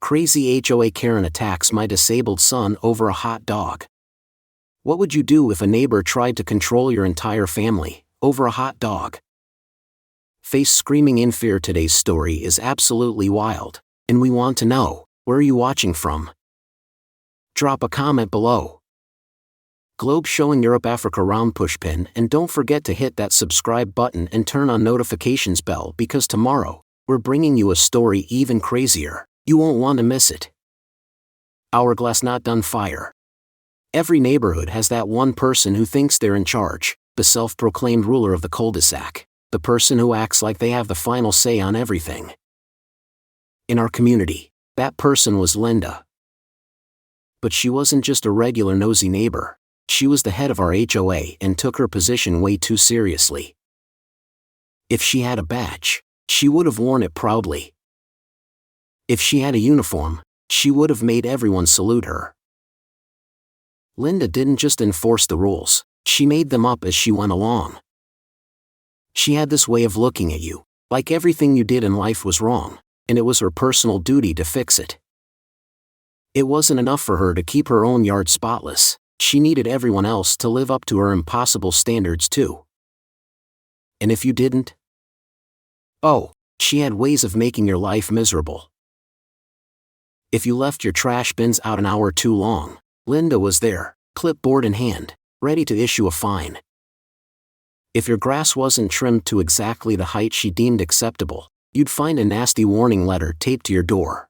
Crazy HOA Karen attacks my disabled son over a hot dog. What would you do if a neighbor tried to control your entire family over a hot dog? Face screaming in fear. Today's story is absolutely wild, and we want to know, where are you watching from? Drop a comment below. Globe showing Europe Africa round pushpin, and don't forget to hit that subscribe button and turn on notifications bell because tomorrow, we're bringing you a story even crazier. You won't want to miss it. Hourglass not done fire. Every neighborhood has that one person who thinks they're in charge, the self-proclaimed ruler of the cul-de-sac, the person who acts like they have the final say on everything. In our community, that person was Linda. But she wasn't just a regular nosy neighbor, she was the head of our HOA and took her position way too seriously. If she had a badge, she would have worn it proudly. If she had a uniform, she would have made everyone salute her. Linda didn't just enforce the rules, she made them up as she went along. She had this way of looking at you, like everything you did in life was wrong, and it was her personal duty to fix it. It wasn't enough for her to keep her own yard spotless, she needed everyone else to live up to her impossible standards too. And if you didn't? Oh, she had ways of making your life miserable. If you left your trash bins out an hour too long, Linda was there, clipboard in hand, ready to issue a fine. If your grass wasn't trimmed to exactly the height she deemed acceptable, you'd find a nasty warning letter taped to your door.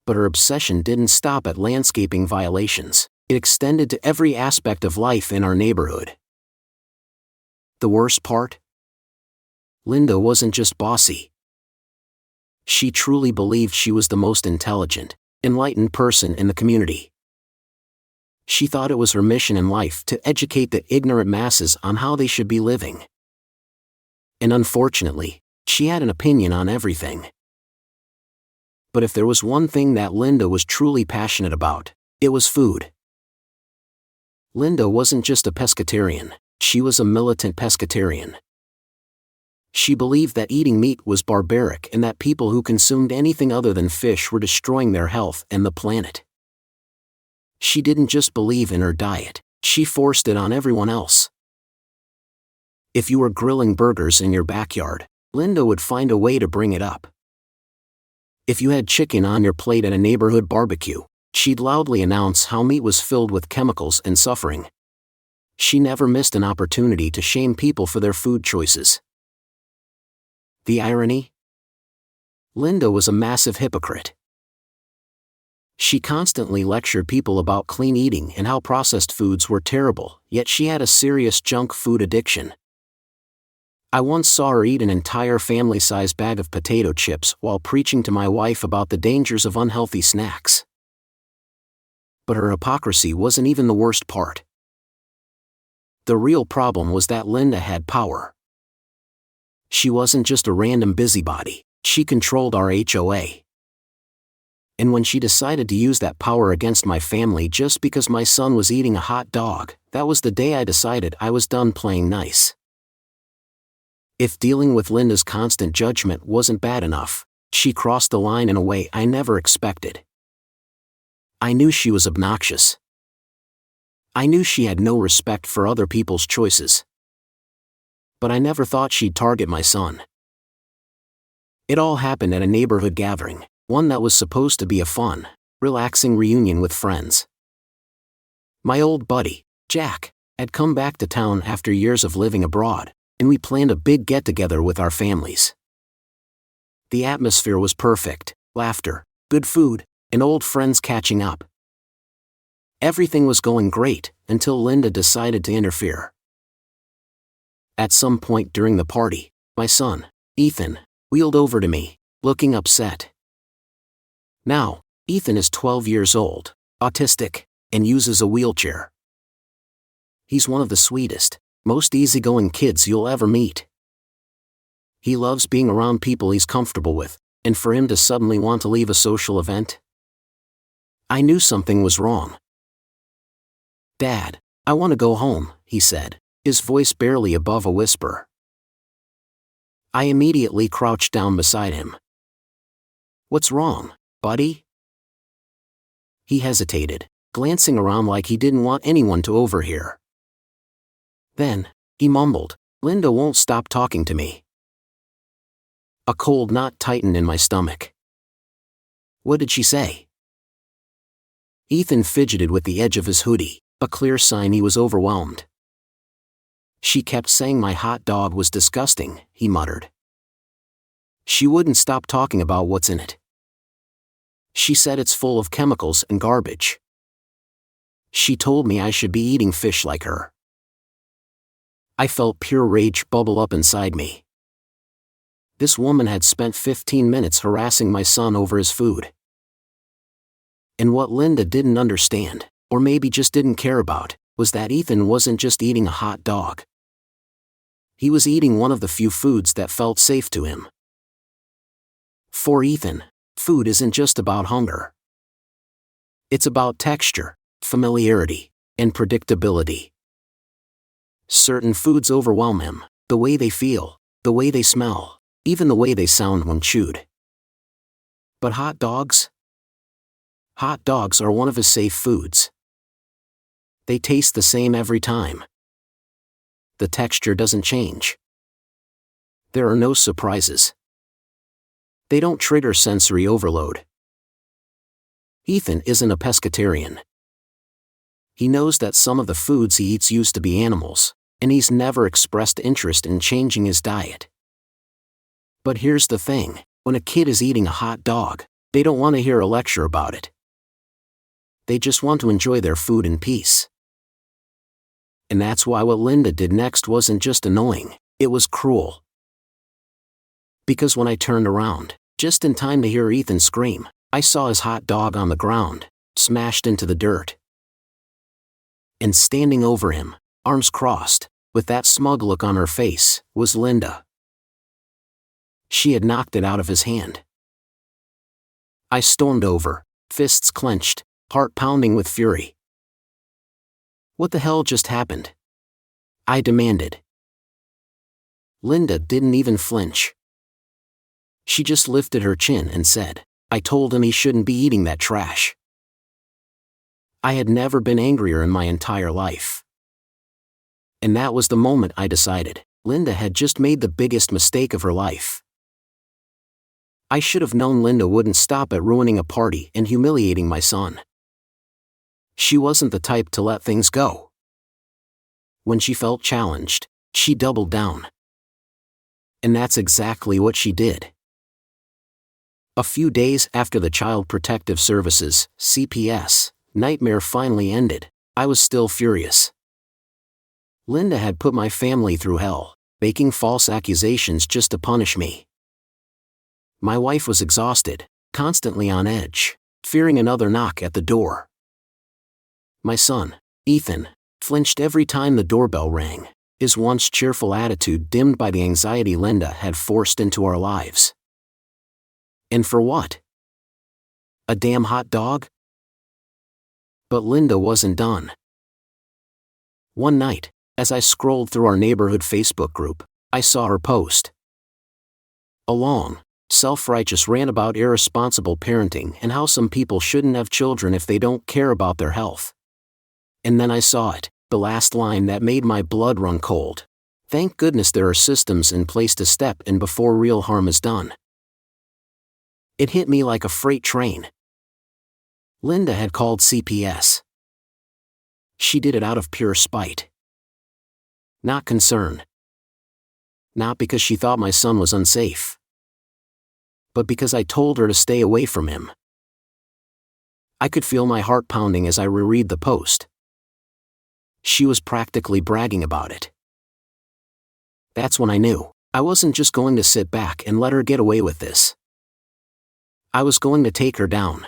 But her obsession didn't stop at landscaping violations, it extended to every aspect of life in our neighborhood. The worst part? Linda wasn't just bossy. She truly believed she was the most intelligent, enlightened person in the community. She thought it was her mission in life to educate the ignorant masses on how they should be living. And unfortunately, she had an opinion on everything. But if there was one thing that Linda was truly passionate about, it was food. Linda wasn't just a pescatarian, she was a militant pescatarian. She believed that eating meat was barbaric and that people who consumed anything other than fish were destroying their health and the planet. She didn't just believe in her diet, she forced it on everyone else. If you were grilling burgers in your backyard, Linda would find a way to bring it up. If you had chicken on your plate at a neighborhood barbecue, she'd loudly announce how meat was filled with chemicals and suffering. She never missed an opportunity to shame people for their food choices. The irony? Linda was a massive hypocrite. She constantly lectured people about clean eating and how processed foods were terrible, yet she had a serious junk food addiction. I once saw her eat an entire family-sized bag of potato chips while preaching to my wife about the dangers of unhealthy snacks. But her hypocrisy wasn't even the worst part. The real problem was that Linda had power. She wasn't just a random busybody, she controlled our HOA. And when she decided to use that power against my family just because my son was eating a hot dog, that was the day I decided I was done playing nice. If dealing with Linda's constant judgment wasn't bad enough, she crossed the line in a way I never expected. I knew she was obnoxious. I knew she had no respect for other people's choices. But I never thought she'd target my son. It all happened at a neighborhood gathering, one that was supposed to be a fun, relaxing reunion with friends. My old buddy, Jack, had come back to town after years of living abroad, and we planned a big get-together with our families. The atmosphere was perfect, laughter, good food, and old friends catching up. Everything was going great, until Linda decided to interfere. At some point during the party, my son, Ethan, wheeled over to me, looking upset. Now, Ethan is 12 years old, autistic, and uses a wheelchair. He's one of the sweetest, most easygoing kids you'll ever meet. He loves being around people he's comfortable with, and for him to suddenly want to leave a social event? I knew something was wrong. "Dad, I want to go home," he said, his voice barely above a whisper. I immediately crouched down beside him. "What's wrong?" Buddy? He hesitated, glancing around like he didn't want anyone to overhear. Then, he mumbled, "Linda won't stop talking to me." A cold knot tightened in my stomach. What did she say? Ethan fidgeted with the edge of his hoodie, a clear sign he was overwhelmed. She kept saying my hot dog was disgusting, he muttered. She wouldn't stop talking about what's in it. She said it's full of chemicals and garbage. She told me I should be eating fish like her. I felt pure rage bubble up inside me. This woman had spent 15 minutes harassing my son over his food. And what Linda didn't understand, or maybe just didn't care about, was that Ethan wasn't just eating a hot dog. He was eating one of the few foods that felt safe to him. For Ethan, food isn't just about hunger. It's about texture, familiarity, and predictability. Certain foods overwhelm him, the way they feel, the way they smell, even the way they sound when chewed. But hot dogs? Hot dogs are one of his safe foods. They taste the same every time. The texture doesn't change. There are no surprises. They don't trigger sensory overload. Ethan isn't a pescatarian. He knows that some of the foods he eats used to be animals, and he's never expressed interest in changing his diet. But here's the thing, when a kid is eating a hot dog, they don't want to hear a lecture about it. They just want to enjoy their food in peace. And that's why what Linda did next wasn't just annoying, it was cruel. Because when I turned around, just in time to hear Ethan scream, I saw his hot dog on the ground, smashed into the dirt. And standing over him, arms crossed, with that smug look on her face, was Linda. She had knocked it out of his hand. I stormed over, fists clenched, heart pounding with fury. What the hell just happened? I demanded. Linda didn't even flinch. She just lifted her chin and said, "I told him he shouldn't be eating that trash." I had never been angrier in my entire life. And that was the moment I decided, Linda had just made the biggest mistake of her life. I should have known Linda wouldn't stop at ruining a party and humiliating my son. She wasn't the type to let things go. When she felt challenged, she doubled down. And that's exactly what she did. A few days after the Child Protective Services, CPS, nightmare finally ended, I was still furious. Linda had put my family through hell, making false accusations just to punish me. My wife was exhausted, constantly on edge, fearing another knock at the door. My son, Ethan, flinched every time the doorbell rang, his once cheerful attitude dimmed by the anxiety Linda had forced into our lives. And for what? A damn hot dog? But Linda wasn't done. One night, as I scrolled through our neighborhood Facebook group, I saw her post. A long, self-righteous rant about irresponsible parenting and how some people shouldn't have children if they don't care about their health. And then I saw it, the last line that made my blood run cold. Thank goodness there are systems in place to step in before real harm is done. It hit me like a freight train. Linda had called CPS. She did it out of pure spite. Not concern. Not because she thought my son was unsafe. But because I told her to stay away from him. I could feel my heart pounding as I reread the post. She was practically bragging about it. That's when I knew, I wasn't just going to sit back and let her get away with this. I was going to take her down.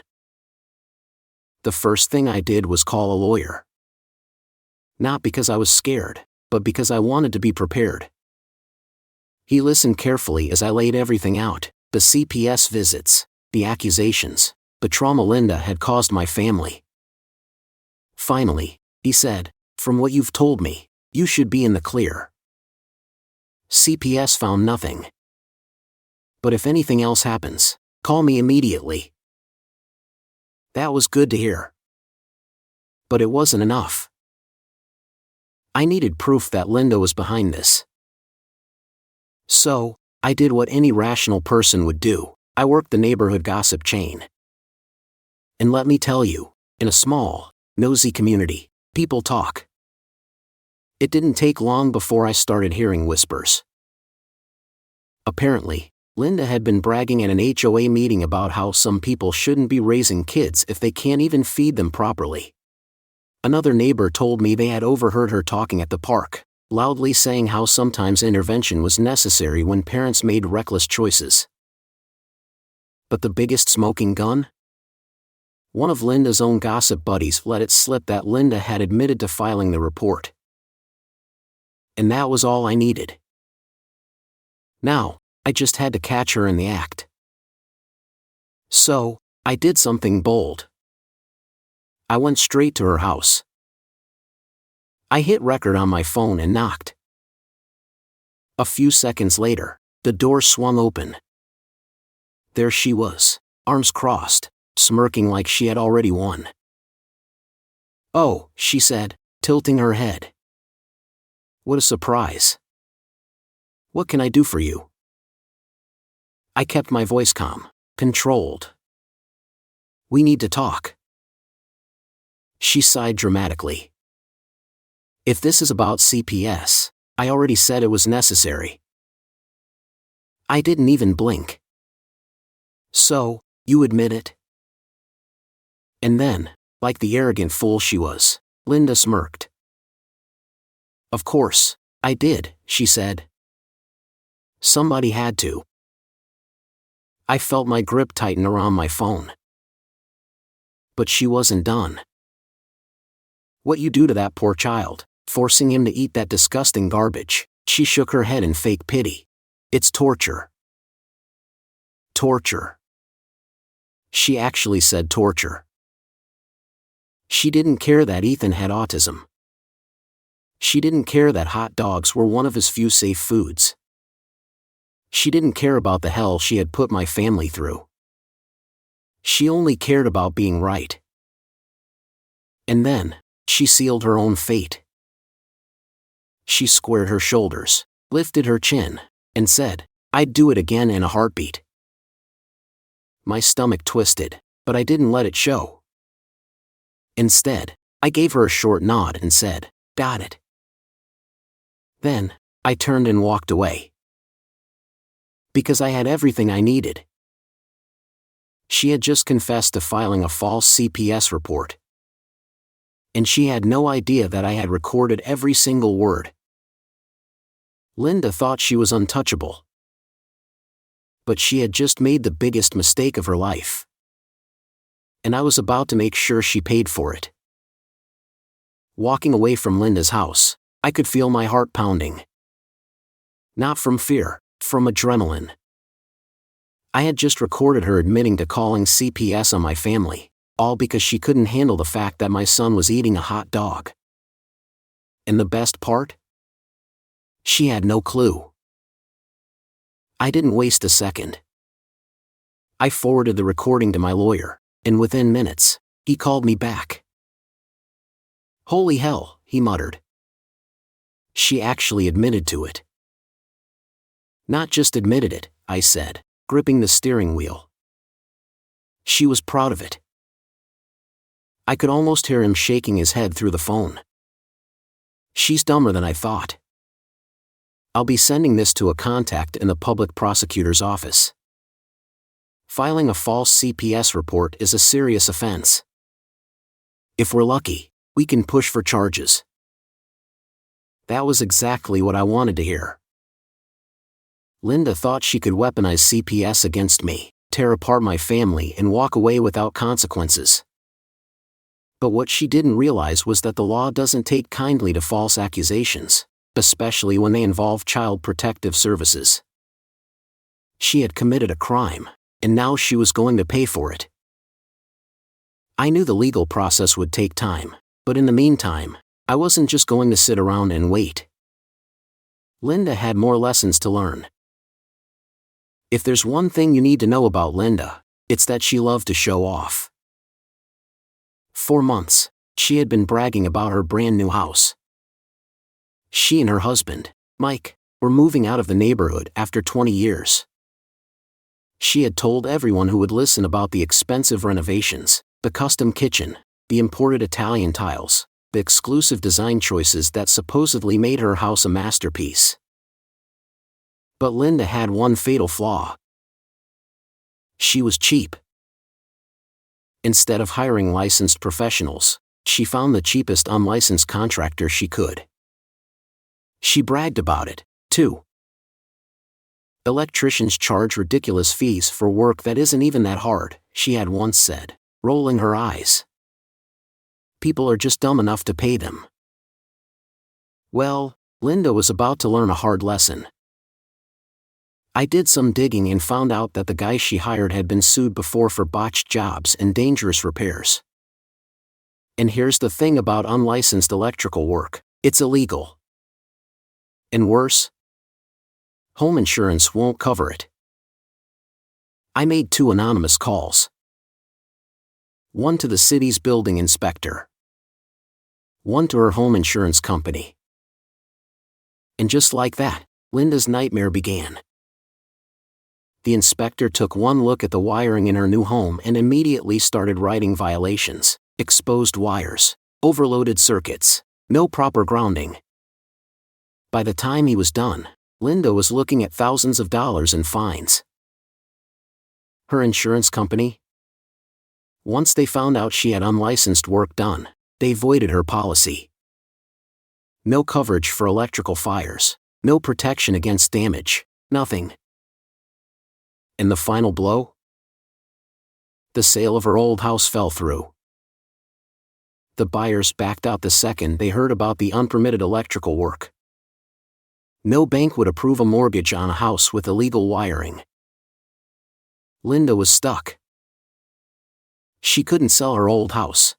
The first thing I did was call a lawyer. Not because I was scared, but because I wanted to be prepared. He listened carefully as I laid everything out, the CPS visits, the accusations, the trauma Linda had caused my family. Finally, he said, "From what you've told me, you should be in the clear." CPS found nothing. "But if anything else happens, call me immediately." That was good to hear. But it wasn't enough. I needed proof that Linda was behind this. So, I did what any rational person would do. I worked the neighborhood gossip chain. And let me tell you, in a small, nosy community, people talk. It didn't take long before I started hearing whispers. Apparently, Linda had been bragging at an HOA meeting about how some people shouldn't be raising kids if they can't even feed them properly. Another neighbor told me they had overheard her talking at the park, loudly saying how sometimes intervention was necessary when parents made reckless choices. But the biggest smoking gun? One of Linda's own gossip buddies let it slip that Linda had admitted to filing the report. And that was all I needed. Now, I just had to catch her in the act. So, I did something bold. I went straight to her house. I hit record on my phone and knocked. A few seconds later, the door swung open. There she was, arms crossed, smirking like she had already won. "Oh," she said, tilting her head. "What a surprise. What can I do for you?" I kept my voice calm, controlled. "We need to talk." She sighed dramatically. "If this is about CPS, I already said it was necessary." I didn't even blink. "So, you admit it?" And then, like the arrogant fool she was, Linda smirked. "Of course, I did," she said. "Somebody had to." I felt my grip tighten around my phone. But she wasn't done. "What you do to that poor child, forcing him to eat that disgusting garbage," she shook her head in fake pity. "It's torture." Torture. She actually said torture. She didn't care that Ethan had autism. She didn't care that hot dogs were one of his few safe foods. She didn't care about the hell she had put my family through. She only cared about being right. And then, she sealed her own fate. She squared her shoulders, lifted her chin, and said, "I'd do it again in a heartbeat." My stomach twisted, but I didn't let it show. Instead, I gave her a short nod and said, "Got it." Then, I turned and walked away. Because I had everything I needed. She had just confessed to filing a false CPS report. And she had no idea that I had recorded every single word. Linda thought she was untouchable. But she had just made the biggest mistake of her life. And I was about to make sure she paid for it. Walking away from Linda's house, I could feel my heart pounding. Not from fear, from adrenaline. I had just recorded her admitting to calling CPS on my family, all because she couldn't handle the fact that my son was eating a hot dog. And the best part? She had no clue. I didn't waste a second. I forwarded the recording to my lawyer, and within minutes, he called me back. "Holy hell," he muttered. "She actually admitted to it." "Not just admitted it," I said, gripping the steering wheel. "She was proud of it." I could almost hear him shaking his head through the phone. "She's dumber than I thought. I'll be sending this to a contact in the public prosecutor's office. Filing a false CPS report is a serious offense. If we're lucky, we can push for charges." That was exactly what I wanted to hear. Linda thought she could weaponize CPS against me, tear apart my family and walk away without consequences. But what she didn't realize was that the law doesn't take kindly to false accusations, especially when they involve child protective services. She had committed a crime, and now she was going to pay for it. I knew the legal process would take time, but in the meantime, I wasn't just going to sit around and wait. Linda had more lessons to learn. If there's one thing you need to know about Linda, it's that she loved to show off. 4 months, she had been bragging about her brand new house. She and her husband, Mike, were moving out of the neighborhood after 20 years. She had told everyone who would listen about the expensive renovations, the custom kitchen, the imported Italian tiles, the exclusive design choices that supposedly made her house a masterpiece. But Linda had one fatal flaw. She was cheap. Instead of hiring licensed professionals, she found the cheapest unlicensed contractor she could. She bragged about it, too. Electricians charge ridiculous fees for work that isn't even that hard, she had once said, rolling her eyes. People are just dumb enough to pay them. Well, Linda was about to learn a hard lesson. I did some digging and found out that the guy she hired had been sued before for botched jobs and dangerous repairs. And here's the thing about unlicensed electrical work, it's illegal. And worse, home insurance won't cover it. I made 2 anonymous calls. One to the city's building inspector. One to her home insurance company. And just like that, Linda's nightmare began. The inspector took one look at the wiring in her new home and immediately started writing violations: exposed wires, overloaded circuits, no proper grounding. By the time he was done, Linda was looking at thousands of dollars in fines. Her insurance company? Once they found out she had unlicensed work done, they voided her policy. No coverage for electrical fires, no protection against damage, nothing. And the final blow? The sale of her old house fell through. The buyers backed out the second they heard about the unpermitted electrical work. No bank would approve a mortgage on a house with illegal wiring. Linda was stuck. She couldn't sell her old house.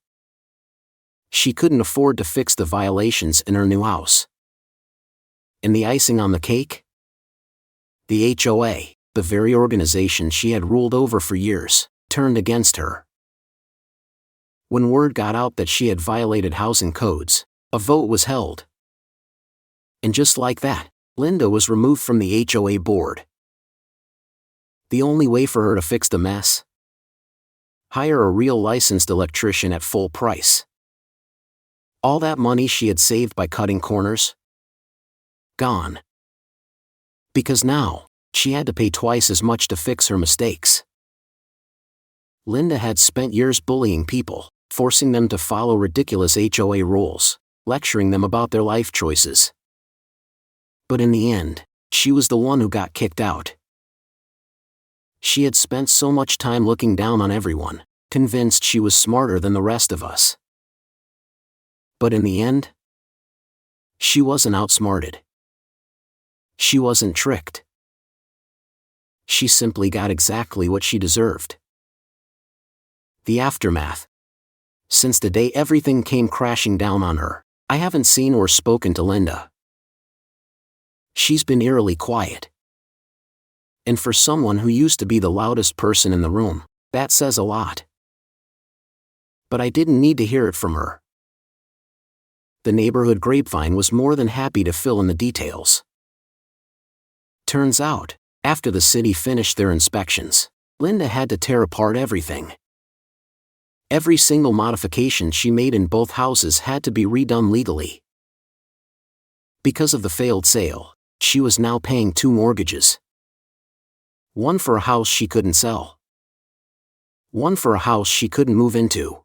She couldn't afford to fix the violations in her new house. And the icing on the cake? The HOA, the very organization she had ruled over for years, turned against her. When word got out that she had violated housing codes, a vote was held. And just like that, Linda was removed from the HOA board. The only way for her to fix the mess? Hire a real licensed electrician at full price. All that money she had saved by cutting corners? Gone. Because now, she had to pay twice as much to fix her mistakes. Linda had spent years bullying people, forcing them to follow ridiculous HOA rules, lecturing them about their life choices. But in the end, she was the one who got kicked out. She had spent so much time looking down on everyone, convinced she was smarter than the rest of us. But in the end, she wasn't outsmarted. She wasn't tricked. She simply got exactly what she deserved. The aftermath. Since the day everything came crashing down on her, I haven't seen or spoken to Linda. She's been eerily quiet. And for someone who used to be the loudest person in the room, that says a lot. But I didn't need to hear it from her. The neighborhood grapevine was more than happy to fill in the details. Turns out, after the city finished their inspections, Linda had to tear apart everything. Every single modification she made in both houses had to be redone legally. Because of the failed sale, she was now paying 2 mortgages. One for a house she couldn't sell. One for a house she couldn't move into.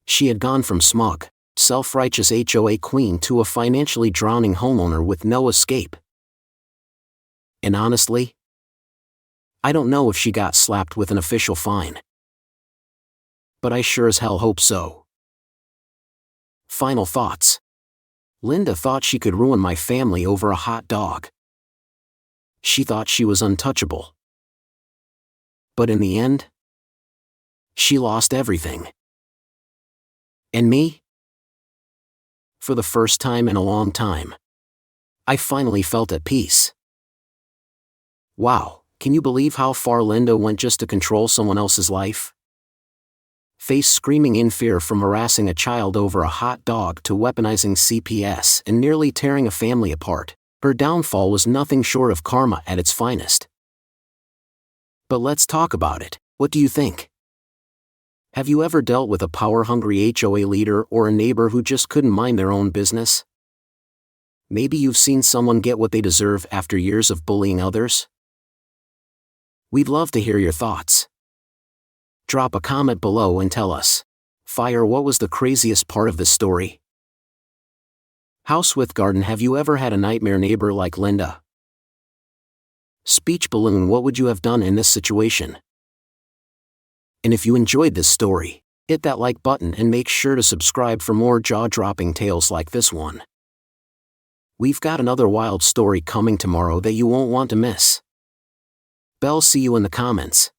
She had gone from smug, self-righteous HOA queen to a financially drowning homeowner with no escape. And honestly, I don't know if she got slapped with an official fine. But I sure as hell hope so. Final thoughts. Linda thought she could ruin my family over a hot dog. She thought she was untouchable. But in the end, she lost everything. And me? For the first time in a long time, I finally felt at peace. Wow, can you believe how far Linda went just to control someone else's life? Face screaming in fear from harassing a child over a hot dog to weaponizing CPS and nearly tearing a family apart. Her downfall was nothing short of karma at its finest. But let's talk about it. What do you think? Have you ever dealt with a power-hungry HOA leader or a neighbor who just couldn't mind their own business? Maybe you've seen someone get what they deserve after years of bullying others? We'd love to hear your thoughts. Drop a comment below and tell us. Fire, what was the craziest part of this story? House with garden, have you ever had a nightmare neighbor like Linda? Speech balloon, what would you have done in this situation? And if you enjoyed this story, hit that like button and make sure to subscribe for more jaw-dropping tales like this one. We've got another wild story coming tomorrow that you won't want to miss. Belle, see you in the comments.